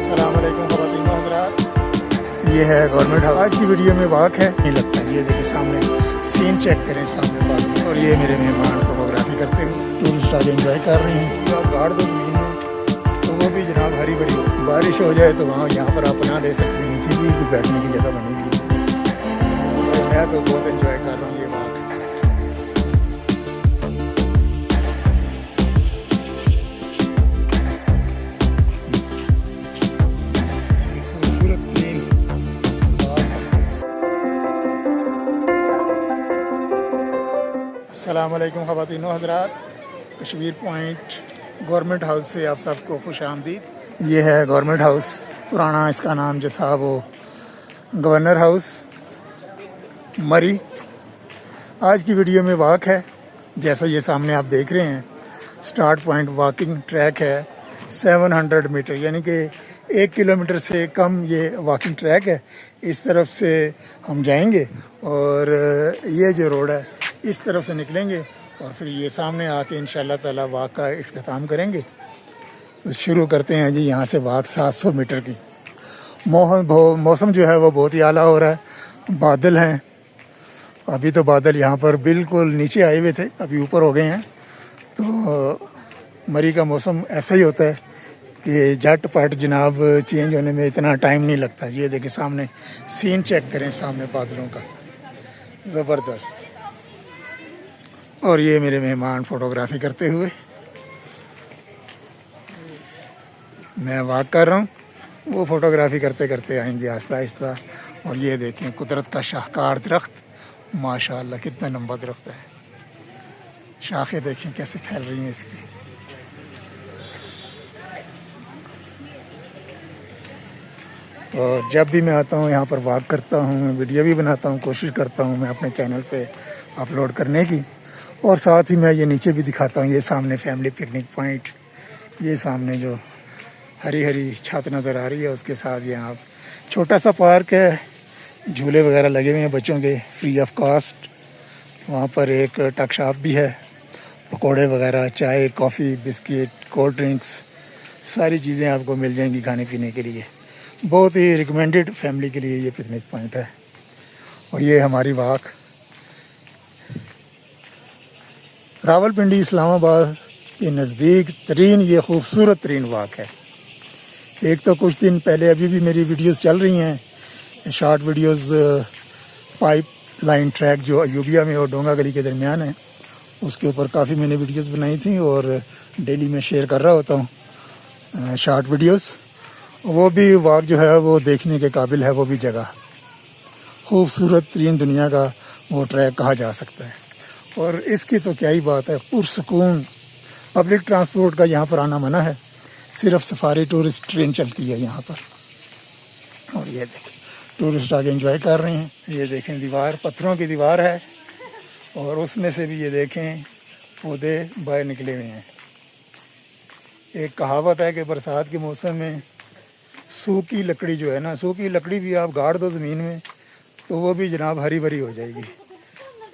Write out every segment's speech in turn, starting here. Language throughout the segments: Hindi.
अस्सलाम वालेकुम ख़वातीन व हज़रात, ये है गवर्नमेंट हाउस। आज की वीडियो में वाक है नहीं लगता है। ये देखिए सामने सीन चेक करें सामने बाद में। और ये मेरे मेहमान फोटोग्राफी करते हुए टूरिस्ट आज एंजॉय कर रहे हैं। तो आप गाड़ दो ज़मीन में तो वो भी जनाब हरी भरी हो। बारिश हो जाए तो वहाँ यहाँ पर आप पनाह ले सकते हैं। नीचे भी बैठने की जगह बनी हुई है। तो मैं तो बहुत एंजॉय कर रहा हूँ ये वाक। अस्सलाम वालेकुम ख़वातीन व हज़रात, कश्मीर पॉइंट गवर्नमेंट हाउस से आप सबको खुश आमदीद। ये है गवर्नमेंट हाउस, पुराना इसका नाम जो था वो गवर्नर हाउस मरी। आज की वीडियो में वाक है, जैसा ये सामने आप देख रहे हैं। स्टार्ट पॉइंट वॉकिंग ट्रैक है 700 मीटर, यानी कि 1 किलोमीटर से कम ये वॉकिंग ट्रैक है। इस तरफ से हम जाएंगे और ये जो रोड है इस तरफ से निकलेंगे और फिर ये सामने आके इंशाल्लाह ताला वाक का इख्तिताम करेंगे। तो शुरू करते हैं जी यहाँ से वाक 700 मीटर की। मौसम जो है वो बहुत ही आला हो रहा है। बादल हैं, अभी तो बादल यहाँ पर बिल्कुल नीचे आए हुए थे, अभी ऊपर हो गए हैं। तो मरी का मौसम ऐसा ही होता है कि झटपट जनाब चेंज होने में इतना टाइम नहीं लगता। ये देखिए सामने सीन चेक करें सामने बादलों का, ज़बरदस्त। और ये मेरे मेहमान फ़ोटोग्राफी करते हुए, मैं वॉक कर रहा हूँ, वो फ़ोटोग्राफी करते करते आएंगे आहिस्ता आहिस्ता। और ये देखें कुदरत का शाहकार दरख्त, माशाअल्लाह कितना लंबा दरख्त है। शाखें देखें कैसे फैल रही हैं इसकी। और जब भी मैं आता हूँ यहाँ पर वॉक करता हूँ, वीडियो भी बनाता हूँ, कोशिश करता हूँ मैं अपने चैनल पे अपलोड करने की। और साथ ही मैं ये नीचे भी दिखाता हूँ। ये सामने फैमिली पिकनिक पॉइंट, ये सामने जो हरी हरी छत नज़र आ रही है उसके साथ यहाँ छोटा सा पार्क है, झूले वगैरह लगे हुए हैं बच्चों के फ्री ऑफ कॉस्ट। वहाँ पर एक टक शॉप भी है, पकोड़े वगैरह, चाय, कॉफ़ी, बिस्किट, कोल्ड ड्रिंक्स, सारी चीज़ें आपको मिल जाएंगी खाने पीने के लिए। बहुत ही रिकमेंडेड फैमिली के लिए ये पिकनिक पॉइंट है। और ये हमारी वाक रावलपिंडी इस्लामाबाद के नज़दीक तरीन ये खूबसूरत तरीन वाक है। एक तो कुछ दिन पहले अभी भी मेरी वीडियोस चल रही हैं, short videos, pipe line track जो अयूबिया में और डोंगा गली के दरमियान है, उसके ऊपर काफ़ी मैंने वीडियोस बनाई थी और डेली में शेयर कर रहा होता हूँ शॉर्ट वीडियोस। वो भी वाक जो है वो देखने के काबिल है। वो भी जगह खूबसूरत तरीन दुनिया का वो ट्रैक कहा जा सकता है। और इसकी तो क्या ही बात है, पुरसकून। पब्लिक ट्रांसपोर्ट का यहाँ पर आना मना है, सिर्फ सफारी टूरिस्ट ट्रेन चलती है यहाँ पर। और ये देखें टूरिस्ट आगे एंजॉय कर रहे हैं। ये देखें दीवार, पत्थरों की दीवार है और उसमें से भी ये देखें पौधे बाहर निकले हुए हैं। एक कहावत है कि बरसात के मौसम में सूखी लकड़ी जो है ना, सूखी लकड़ी भी आप गाड़ दो ज़मीन में तो वो भी जनाब हरी भरी हो जाएगी।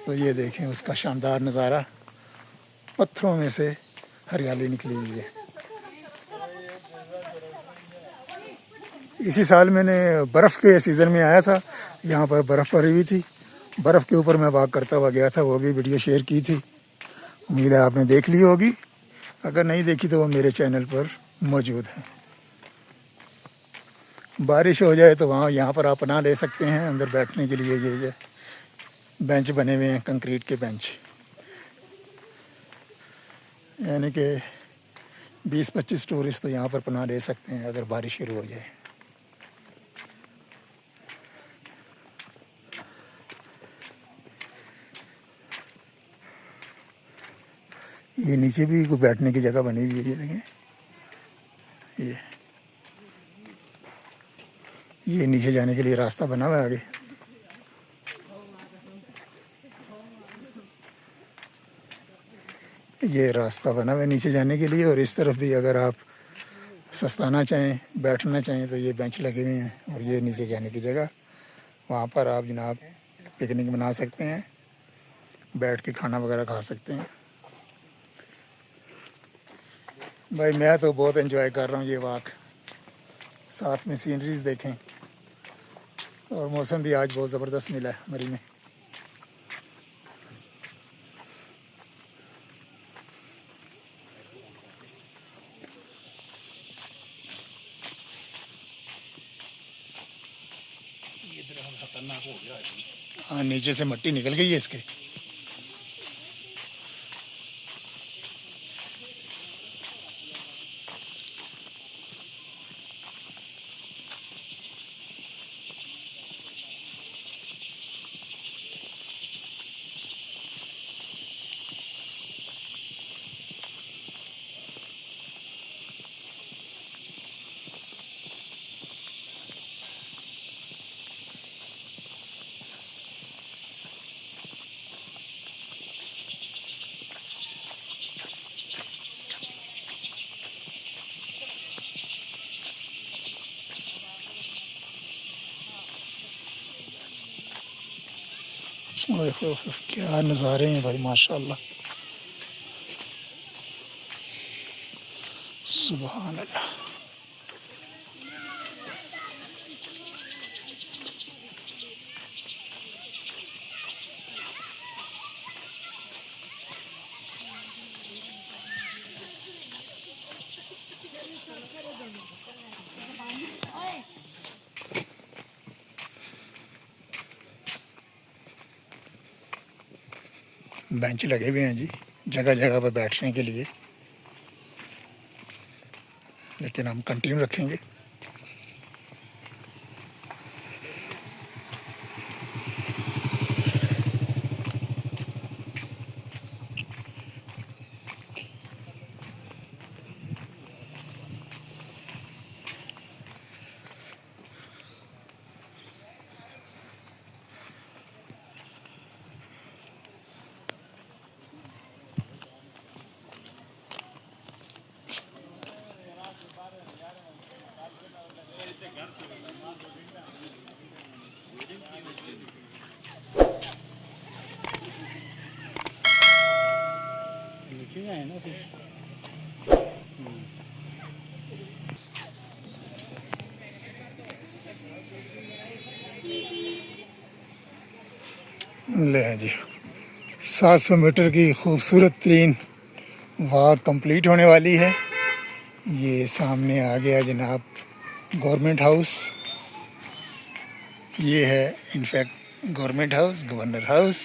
तो ये देखें उसका शानदार नज़ारा, पत्थरों में से हरियाली निकली हुई है। इसी साल मैंने बर्फ़ के सीज़न में आया था, यहाँ पर बर्फ़ पड़ी हुई थी, बर्फ़ के ऊपर मैं वॉक करता हुआ गया था। वो भी वीडियो शेयर की थी, उम्मीद है आपने देख ली होगी। अगर नहीं देखी तो वो मेरे चैनल पर मौजूद है। बारिश हो जाए तो वहाँ यहाँ पर आप पनाह ले सकते हैं अंदर बैठने के लिए। ये बेंच बने हुए हैं, कंक्रीट के बेंच, यानी कि 20-25 टूरिस्ट तो यहाँ पर पनाह ले सकते हैं अगर बारिश शुरू हो जाए। ये नीचे भी कोई बैठने की जगह बनी हुई है, ये देखें। ये नीचे जाने के लिए रास्ता बना हुआ है आगे। ये रास्ता बना हुआ है नीचे जाने के लिए। और इस तरफ भी अगर आप सस्ताना चाहें, बैठना चाहें तो ये बेंच लगे हुए हैं। और ये नीचे जाने की जगह, वहाँ पर आप जनाब पिकनिक बना सकते हैं, बैठ के खाना वगैरह खा सकते हैं। भाई मैं तो बहुत एंजॉय कर रहा हूँ ये वाक साथ में सीनरीज देखें। और मौसम भी आज बहुत ज़बरदस्त मिला है मरी में। खतरनाक हो गया। हाँ, नीचे से मिट्टी निकल गई है इसके। ओए हो, क्या नज़ारे हैं भाई, माशाल्लाह, सुभान अल्लाह। बेंच लगे हुए हैं जी जगह जगह पर बैठने के लिए, लेकिन हम कंटिन्यू रखेंगे। नीचे है ना से ले जी 700 मीटर की खूबसूरत तरीन वॉक कंप्लीट होने वाली है। ये सामने आ गया जनाब गवर्नमेंट हाउस। ये है in fact government house, governor house,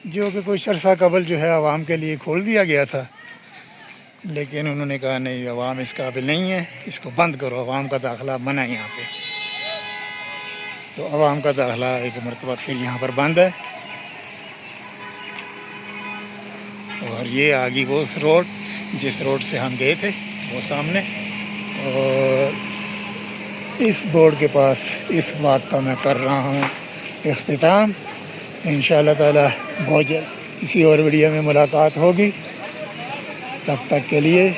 जो कि कुछ अर्सा कबल जो है आवाम के लिए खोल दिया गया था, लेकिन उन्होंने कहा नहीं, आवाम इस काबिल नहीं है, इसको बंद करो, आवाम का दाखिला मना है यहाँ पे। तो आवाम का दाखिला एक मरतबा फिर यहाँ पर बंद है। और ये आगे वो रोड जिस रोड से हम गए थे वो सामने, और इस बोर्ड के पास इस बात का मैं कर रहा हूँ इख्तिताम। इंशाअल्लाह ताला बहुत जल्द किसी और वीडियो में मुलाकात होगी। तब तक के लिए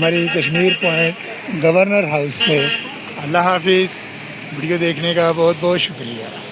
मरी कश्मीर पॉइंट गवर्नर हाउस से अल्लाह हाफिज़। वीडियो देखने का बहुत बहुत शुक्रिया।